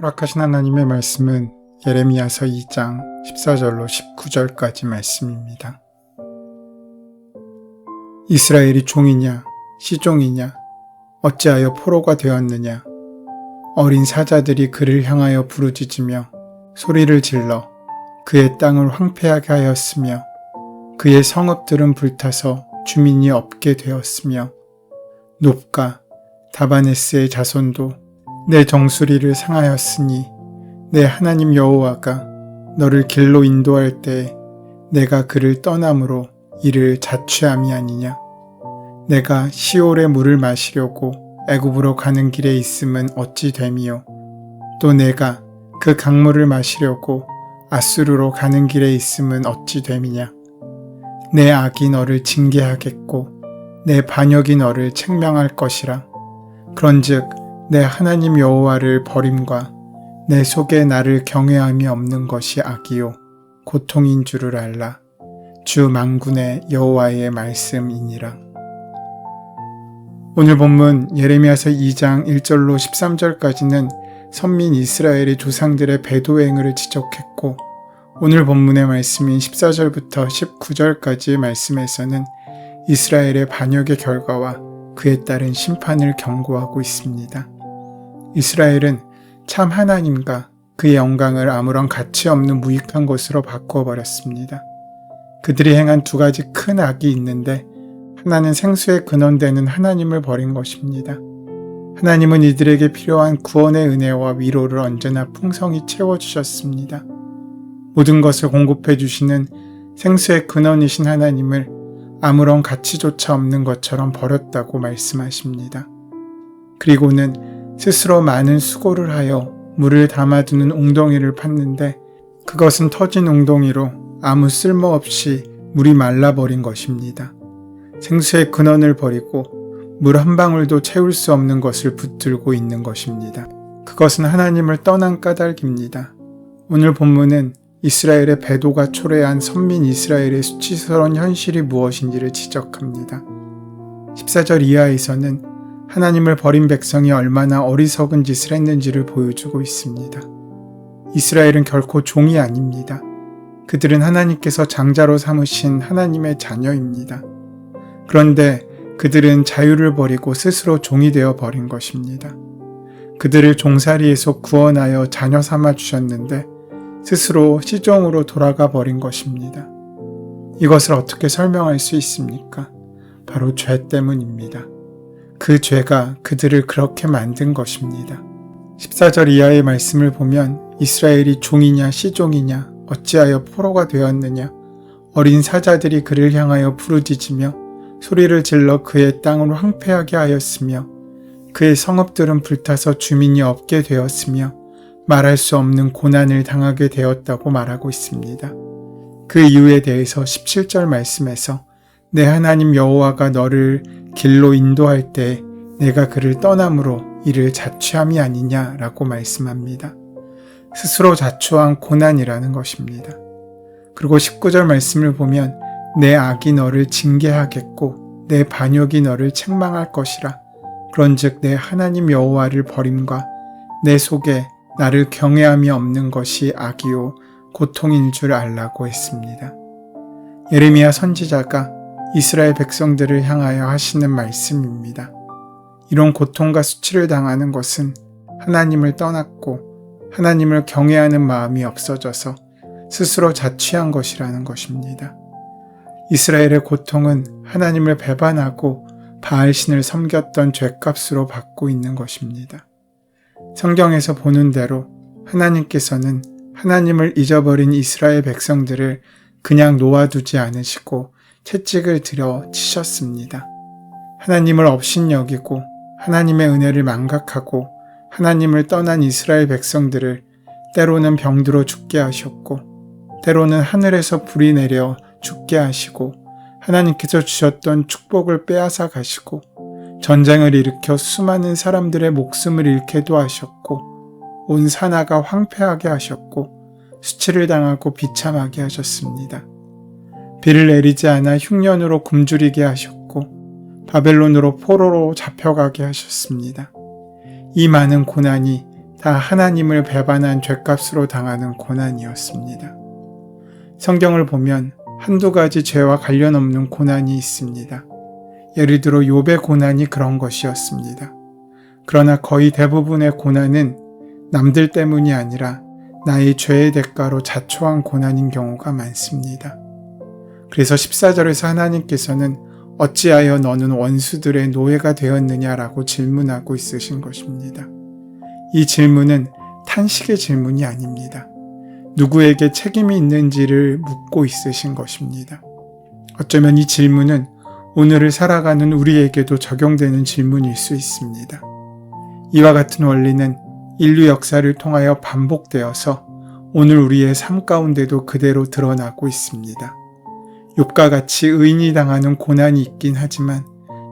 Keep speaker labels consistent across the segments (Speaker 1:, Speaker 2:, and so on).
Speaker 1: 허락하신 하나님의 말씀은 예레미야서 2장 14절로 19절까지 말씀입니다. 이스라엘이 종이냐 시종이냐 어찌하여 포로가 되었느냐. 어린 사자들이 그를 향하여 부르짖으며 소리를 질러 그의 땅을 황폐하게 하였으며 그의 성읍들은 불타서 주민이 없게 되었으며 높과 다바네스의 자손도 내 정수리를 상하였으니 내 하나님 여호와가 너를 길로 인도할 때에 내가 그를 떠남으로 이를 자취함이 아니냐. 내가 시올의 물을 마시려고 애굽으로 가는 길에 있음은 어찌 됨이요. 또 내가 그 강물을 마시려고 아수르로 가는 길에 있음은 어찌 됨이냐. 내 악이 너를 징계하겠고 내 반역이 너를 책명할 것이라. 그런즉 내 하나님 여호와를 버림과 내 속에 나를 경외함이 없는 것이 악이요 고통인 줄을 알라. 주 만군의 여호와의 말씀이니라. 오늘 본문 예레미야서 2장 1절로 13절까지는 선민 이스라엘의 조상들의 배도행위를 지적했고, 오늘 본문의 말씀인 14절부터 19절까지의 말씀에서는 이스라엘의 반역의 결과와 그에 따른 심판을 경고하고 있습니다. 이스라엘은 참 하나님과 그의 영광을 아무런 가치 없는 무익한 것으로 바꿔버렸습니다. 그들이 행한 두 가지 큰 악이 있는데, 하나는 생수의 근원되는 하나님을 버린 것입니다. 하나님은 이들에게 필요한 구원의 은혜와 위로를 언제나 풍성히 채워주셨습니다. 모든 것을 공급해 주시는 생수의 근원이신 하나님을 아무런 가치조차 없는 것처럼 버렸다고 말씀하십니다. 그리고는 스스로 많은 수고를 하여 물을 담아두는 웅덩이를 팠는데 그것은 터진 웅덩이로 아무 쓸모없이 물이 말라버린 것입니다. 생수의 근원을 버리고 물 한 방울도 채울 수 없는 것을 붙들고 있는 것입니다. 그것은 하나님을 떠난 까닭입니다. 오늘 본문은 이스라엘의 배도가 초래한 선민 이스라엘의 수치스러운 현실이 무엇인지를 지적합니다. 14절 이하에서는 하나님을 버린 백성이 얼마나 어리석은 짓을 했는지를 보여주고 있습니다. 이스라엘은 결코 종이 아닙니다. 그들은 하나님께서 장자로 삼으신 하나님의 자녀입니다. 그런데 그들은 자유를 버리고 스스로 종이 되어 버린 것입니다. 그들을 종살이에서 구원하여 자녀 삼아 주셨는데 스스로 시종으로 돌아가 버린 것입니다. 이것을 어떻게 설명할 수 있습니까? 바로 죄 때문입니다. 그 죄가 그들을 그렇게 만든 것입니다. 14절 이하의 말씀을 보면 이스라엘이 종이냐 시종이냐 어찌하여 포로가 되었느냐. 어린 사자들이 그를 향하여 부르짖으며 소리를 질러 그의 땅을 황폐하게 하였으며 그의 성읍들은 불타서 주민이 없게 되었으며 말할 수 없는 고난을 당하게 되었다고 말하고 있습니다. 그 이유에 대해서 17절 말씀에서 내 하나님 여호와가 너를 길로 인도할 때 내가 그를 떠남으로 이를 자취함이 아니냐라고 말씀합니다. 스스로 자초한 고난이라는 것입니다. 그리고 19절 말씀을 보면 내 악이 너를 징계하겠고 내 반역이 너를 책망할 것이라. 그런즉 내 하나님 여호와를 버림과 내 속에 나를 경외함이 없는 것이 악이요 고통인 줄 알라고 했습니다. 예레미야 선지자가 이스라엘 백성들을 향하여 하시는 말씀입니다. 이런 고통과 수치를 당하는 것은 하나님을 떠났고 하나님을 경외하는 마음이 없어져서 스스로 자취한 것이라는 것입니다. 이스라엘의 고통은 하나님을 배반하고 바알신을 섬겼던 죄값으로 받고 있는 것입니다. 성경에서 보는 대로 하나님께서는 하나님을 잊어버린 이스라엘 백성들을 그냥 놓아두지 않으시고 채찍을 들여 치셨습니다. 하나님을 업신여기고 하나님의 은혜를 망각하고 하나님을 떠난 이스라엘 백성들을 때로는 병들어 죽게 하셨고 때로는 하늘에서 불이 내려 죽게 하시고 하나님께서 주셨던 축복을 빼앗아 가시고 전쟁을 일으켜 수많은 사람들의 목숨을 잃게도 하셨고 온 산하가 황폐하게 하셨고 수치를 당하고 비참하게 하셨습니다. 비를 내리지 않아 흉년으로 굶주리게 하셨고 바벨론으로 포로로 잡혀가게 하셨습니다. 이 많은 고난이 다 하나님을 배반한 죗값으로 당하는 고난이었습니다. 성경을 보면 한두 가지 죄와 관련 없는 고난이 있습니다. 예를 들어 욥의 고난이 그런 것이었습니다. 그러나 거의 대부분의 고난은 남들 때문이 아니라 나의 죄의 대가로 자초한 고난인 경우가 많습니다. 그래서 14절에서 하나님께서는 어찌하여 너는 원수들의 노예가 되었느냐라고 질문하고 있으신 것입니다. 이 질문은 탄식의 질문이 아닙니다. 누구에게 책임이 있는지를 묻고 있으신 것입니다. 어쩌면 이 질문은 오늘을 살아가는 우리에게도 적용되는 질문일 수 있습니다. 이와 같은 원리는 인류 역사를 통하여 반복되어서 오늘 우리의 삶 가운데도 그대로 드러나고 있습니다. 욥과 같이 의인이 당하는 고난이 있긴 하지만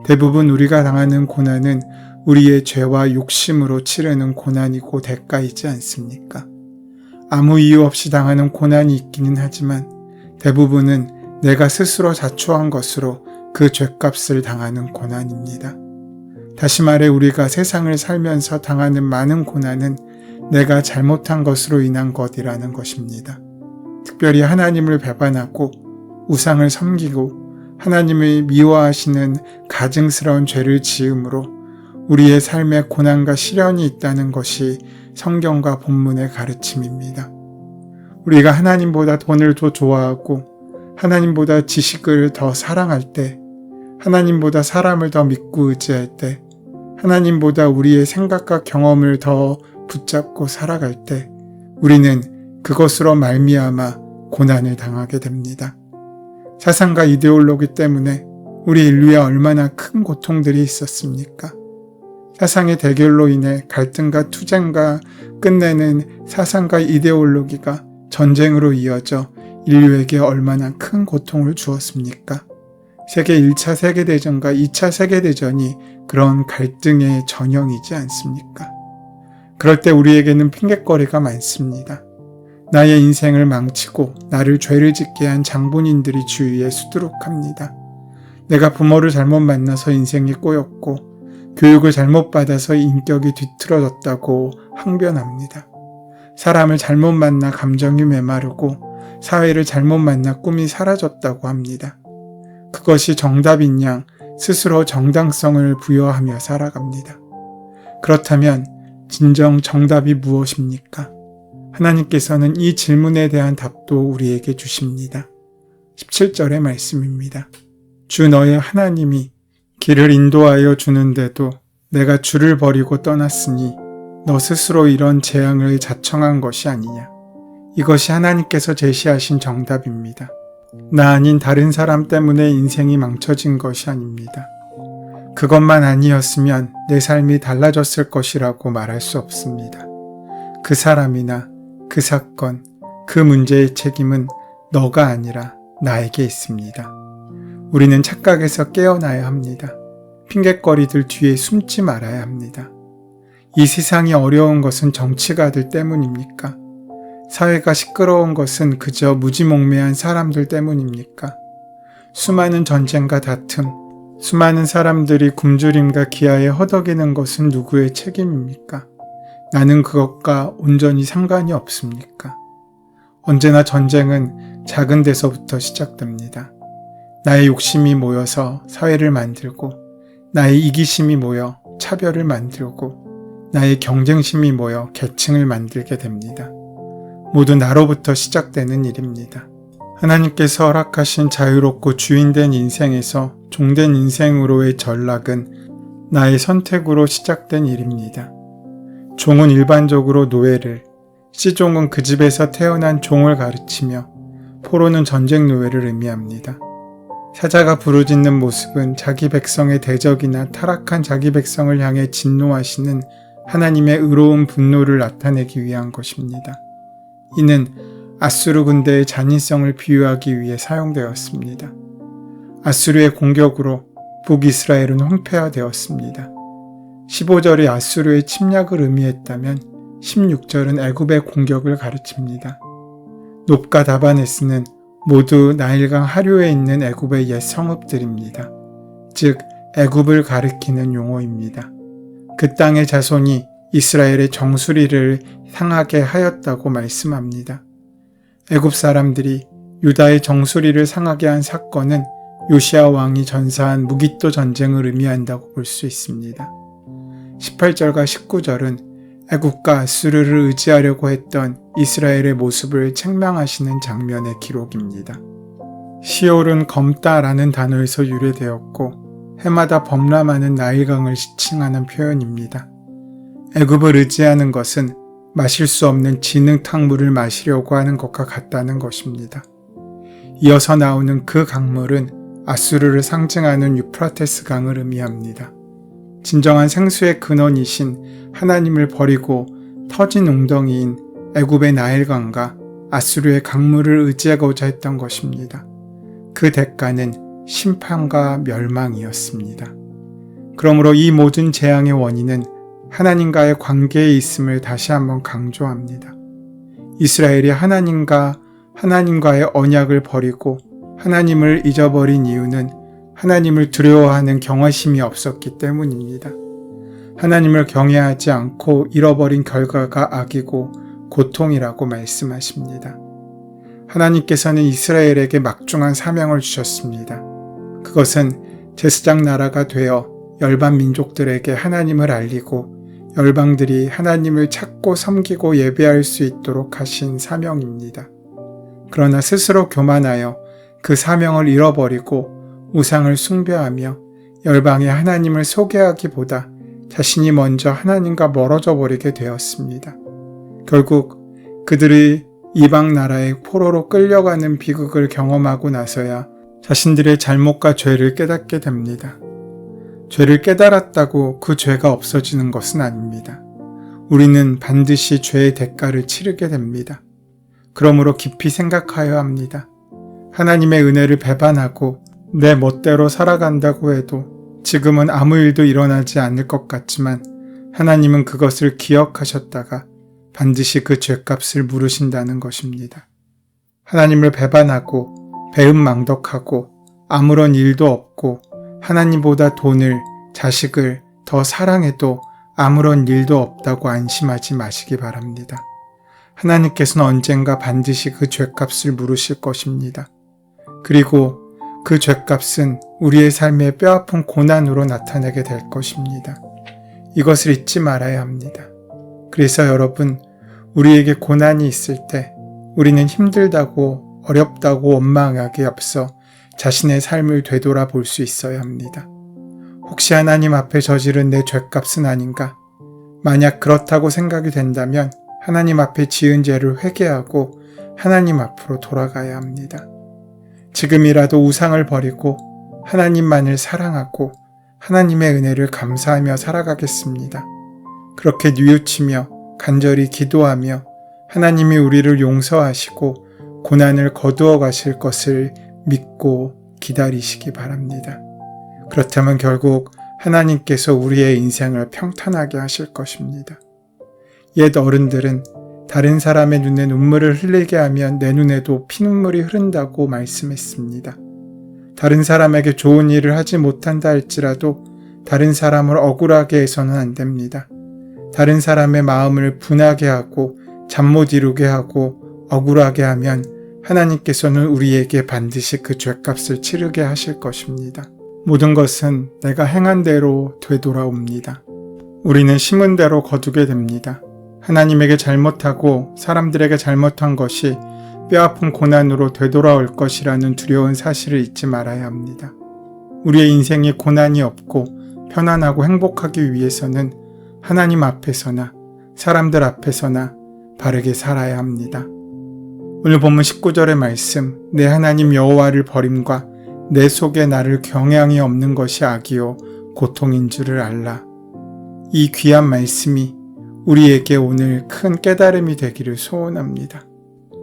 Speaker 1: 대부분 우리가 당하는 고난은 우리의 죄와 욕심으로 치르는 고난이고 대가이지 않습니까? 아무 이유 없이 당하는 고난이 있기는 하지만 대부분은 내가 스스로 자초한 것으로 그 죗값을 당하는 고난입니다. 다시 말해 우리가 세상을 살면서 당하는 많은 고난은 내가 잘못한 것으로 인한 것이라는 것입니다. 특별히 하나님을 배반하고 우상을 섬기고 하나님을 미워하시는 가증스러운 죄를 지음으로 우리의 삶에 고난과 시련이 있다는 것이 성경과 본문의 가르침입니다. 우리가 하나님보다 돈을 더 좋아하고 하나님보다 지식을 더 사랑할 때, 하나님보다 사람을 더 믿고 의지할 때, 하나님보다 우리의 생각과 경험을 더 붙잡고 살아갈 때 우리는 그것으로 말미암아 고난을 당하게 됩니다. 사상과 이데올로기 때문에 우리 인류에 얼마나 큰 고통들이 있었습니까? 사상의 대결로 인해 갈등과 투쟁과 끝내는 사상과 이데올로기가 전쟁으로 이어져 인류에게 얼마나 큰 고통을 주었습니까? 세계 1차 세계대전과 2차 세계대전이 그런 갈등의 전형이지 않습니까? 그럴 때 우리에게는 핑곗거리가 많습니다. 나의 인생을 망치고 나를 죄를 짓게 한 장본인들이 주위에 수두룩합니다. 내가 부모를 잘못 만나서 인생이 꼬였고 교육을 잘못 받아서 인격이 뒤틀어졌다고 항변합니다. 사람을 잘못 만나 감정이 메마르고 사회를 잘못 만나 꿈이 사라졌다고 합니다. 그것이 정답인 양 스스로 정당성을 부여하며 살아갑니다. 그렇다면 진정 정답이 무엇입니까? 하나님께서는 이 질문에 대한 답도 우리에게 주십니다. 17절의 말씀입니다. 주 너의 하나님이 길을 인도하여 주는데도 내가 주를 버리고 떠났으니 너 스스로 이런 재앙을 자청한 것이 아니냐. 이것이 하나님께서 제시하신 정답입니다. 나 아닌 다른 사람 때문에 인생이 망쳐진 것이 아닙니다. 그것만 아니었으면 내 삶이 달라졌을 것이라고 말할 수 없습니다. 그 사람이나 그 사건, 그 문제의 책임은 너가 아니라 나에게 있습니다. 우리는 착각에서 깨어나야 합니다. 핑곗거리들 뒤에 숨지 말아야 합니다. 이 세상이 어려운 것은 정치가들 때문입니까? 사회가 시끄러운 것은 그저 무지몽매한 사람들 때문입니까? 수많은 전쟁과 다툼, 수많은 사람들이 굶주림과 기아에 허덕이는 것은 누구의 책임입니까? 나는 그것과 온전히 상관이 없습니까? 언제나 전쟁은 작은 데서부터 시작됩니다. 나의 욕심이 모여서 사회를 만들고, 나의 이기심이 모여 차별을 만들고, 나의 경쟁심이 모여 계층을 만들게 됩니다. 모두 나로부터 시작되는 일입니다. 하나님께서 허락하신 자유롭고 주인된 인생에서 종된 인생으로의 전락은 나의 선택으로 시작된 일입니다. 종은 일반적으로 노예를, 시종은 그 집에서 태어난 종을 가르치며 포로는 전쟁 노예를 의미합니다. 사자가 부르짖는 모습은 자기 백성의 대적이나 타락한 자기 백성을 향해 진노하시는 하나님의 의로운 분노를 나타내기 위한 것입니다. 이는 아수르 군대의 잔인성을 비유하기 위해 사용되었습니다. 아수르의 공격으로 북이스라엘은 황폐화되었습니다. 15절이 아수르의 침략을 의미했다면 16절은 애굽의 공격을 가르칩니다. 놉과 다바네스는 모두 나일강 하류에 있는 애굽의 옛 성읍들입니다. 즉 애굽을 가리키는 용어입니다. 그 땅의 자손이 이스라엘의 정수리를 상하게 하였다고 말씀합니다. 애굽 사람들이 유다의 정수리를 상하게 한 사건은 요시야 왕이 전사한 무기또 전쟁을 의미한다고 볼 수 있습니다. 18절과 19절은 애굽과 아수르를 의지하려고 했던 이스라엘의 모습을 책망하시는 장면의 기록입니다. 시올은 검다라는 단어에서 유래되었고 해마다 범람하는 나일강을 지칭하는 표현입니다. 애굽을 의지하는 것은 마실 수 없는 진흙탕물을 마시려고 하는 것과 같다는 것입니다. 이어서 나오는 그 강물은 아수르를 상징하는 유프라테스 강을 의미합니다. 진정한 생수의 근원이신 하나님을 버리고 터진 웅덩이인 애굽의 나일강과 아수르의 강물을 의지하고자 했던 것입니다. 그 대가는 심판과 멸망이었습니다. 그러므로 이 모든 재앙의 원인은 하나님과의 관계에 있음을 다시 한번 강조합니다. 이스라엘이 하나님과의 언약을 버리고 하나님을 잊어버린 이유는 하나님을 두려워하는 경외심이 없었기 때문입니다. 하나님을 경외하지 않고 잃어버린 결과가 악이고 고통이라고 말씀하십니다. 하나님께서는 이스라엘에게 막중한 사명을 주셨습니다. 그것은 제사장 나라가 되어 열방 민족들에게 하나님을 알리고 열방들이 하나님을 찾고 섬기고 예배할 수 있도록 하신 사명입니다. 그러나 스스로 교만하여 그 사명을 잃어버리고 우상을 숭배하며 열방에 하나님을 소개하기보다 자신이 먼저 하나님과 멀어져 버리게 되었습니다. 결국 그들이 이방 나라의 포로로 끌려가는 비극을 경험하고 나서야 자신들의 잘못과 죄를 깨닫게 됩니다. 죄를 깨달았다고 그 죄가 없어지는 것은 아닙니다. 우리는 반드시 죄의 대가를 치르게 됩니다. 그러므로 깊이 생각하여야 합니다. 하나님의 은혜를 배반하고 내 멋대로 살아간다고 해도 지금은 아무 일도 일어나지 않을 것 같지만 하나님은 그것을 기억하셨다가 반드시 그 죄값을 물으신다는 것입니다. 하나님을 배반하고 배은망덕하고 아무런 일도 없고 하나님보다 돈을, 자식을 더 사랑해도 아무런 일도 없다고 안심하지 마시기 바랍니다. 하나님께서는 언젠가 반드시 그 죄값을 물으실 것입니다. 그리고 그 죄값은 우리의 삶의 뼈아픈 고난으로 나타나게 될 것입니다. 이것을 잊지 말아야 합니다. 그래서 여러분, 우리에게 고난이 있을 때 우리는 힘들다고 어렵다고 원망하기 앞서 자신의 삶을 되돌아볼 수 있어야 합니다. 혹시 하나님 앞에 저지른 내 죄값은 아닌가? 만약 그렇다고 생각이 된다면 하나님 앞에 지은 죄를 회개하고 하나님 앞으로 돌아가야 합니다. 지금이라도 우상을 버리고 하나님만을 사랑하고 하나님의 은혜를 감사하며 살아가겠습니다. 그렇게 뉘우치며 간절히 기도하며 하나님이 우리를 용서하시고 고난을 거두어 가실 것을 믿고 기다리시기 바랍니다. 그렇다면 결국 하나님께서 우리의 인생을 평탄하게 하실 것입니다. 옛 어른들은 다른 사람의 눈에 눈물을 흘리게 하면 내 눈에도 피눈물이 흐른다고 말씀했습니다. 다른 사람에게 좋은 일을 하지 못한다 할지라도 다른 사람을 억울하게 해서는 안 됩니다. 다른 사람의 마음을 분하게 하고 잠 못 이루게 하고 억울하게 하면 하나님께서는 우리에게 반드시 그 죄값을 치르게 하실 것입니다. 모든 것은 내가 행한 대로 되돌아옵니다. 우리는 심은 대로 거두게 됩니다. 하나님에게 잘못하고 사람들에게 잘못한 것이 뼈아픈 고난으로 되돌아올 것이라는 두려운 사실을 잊지 말아야 합니다. 우리의 인생에 고난이 없고 편안하고 행복하기 위해서는 하나님 앞에서나 사람들 앞에서나 바르게 살아야 합니다. 오늘 본문 19절의 말씀, 내 하나님 여호와를 버림과 내 속에 나를 경향이 없는 것이 악이요 고통인 줄을 알라. 이 귀한 말씀이 우리에게 오늘 큰 깨달음이 되기를 소원합니다.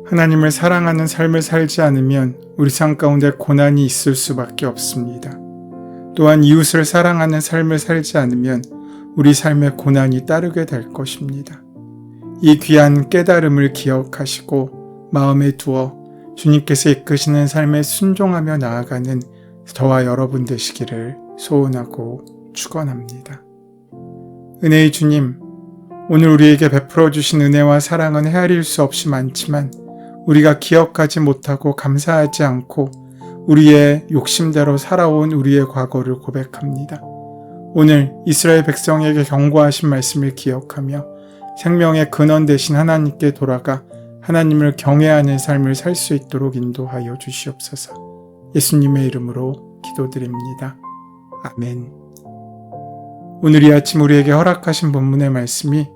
Speaker 1: 하나님을 사랑하는 삶을 살지 않으면 우리 삶 가운데 고난이 있을 수밖에 없습니다. 또한 이웃을 사랑하는 삶을 살지 않으면 우리 삶에 고난이 따르게 될 것입니다. 이 귀한 깨달음을 기억하시고 마음에 두어 주님께서 이끄시는 삶에 순종하며 나아가는 저와 여러분 되시기를 소원하고 축원합니다. 은혜의 주님, 오늘 우리에게 베풀어 주신 은혜와 사랑은 헤아릴 수 없이 많지만 우리가 기억하지 못하고 감사하지 않고 우리의 욕심대로 살아온 우리의 과거를 고백합니다. 오늘 이스라엘 백성에게 경고하신 말씀을 기억하며 생명의 근원 되신 하나님께 돌아가 하나님을 경외하는 삶을 살 수 있도록 인도하여 주시옵소서. 예수님의 이름으로 기도드립니다. 아멘. 오늘 이 아침 우리에게 허락하신 본문의 말씀이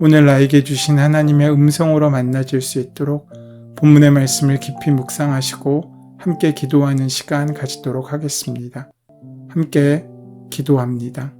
Speaker 1: 오늘 나에게 주신 하나님의 음성으로 만나질 수 있도록 본문의 말씀을 깊이 묵상하시고 함께 기도하는 시간 가지도록 하겠습니다. 함께 기도합니다.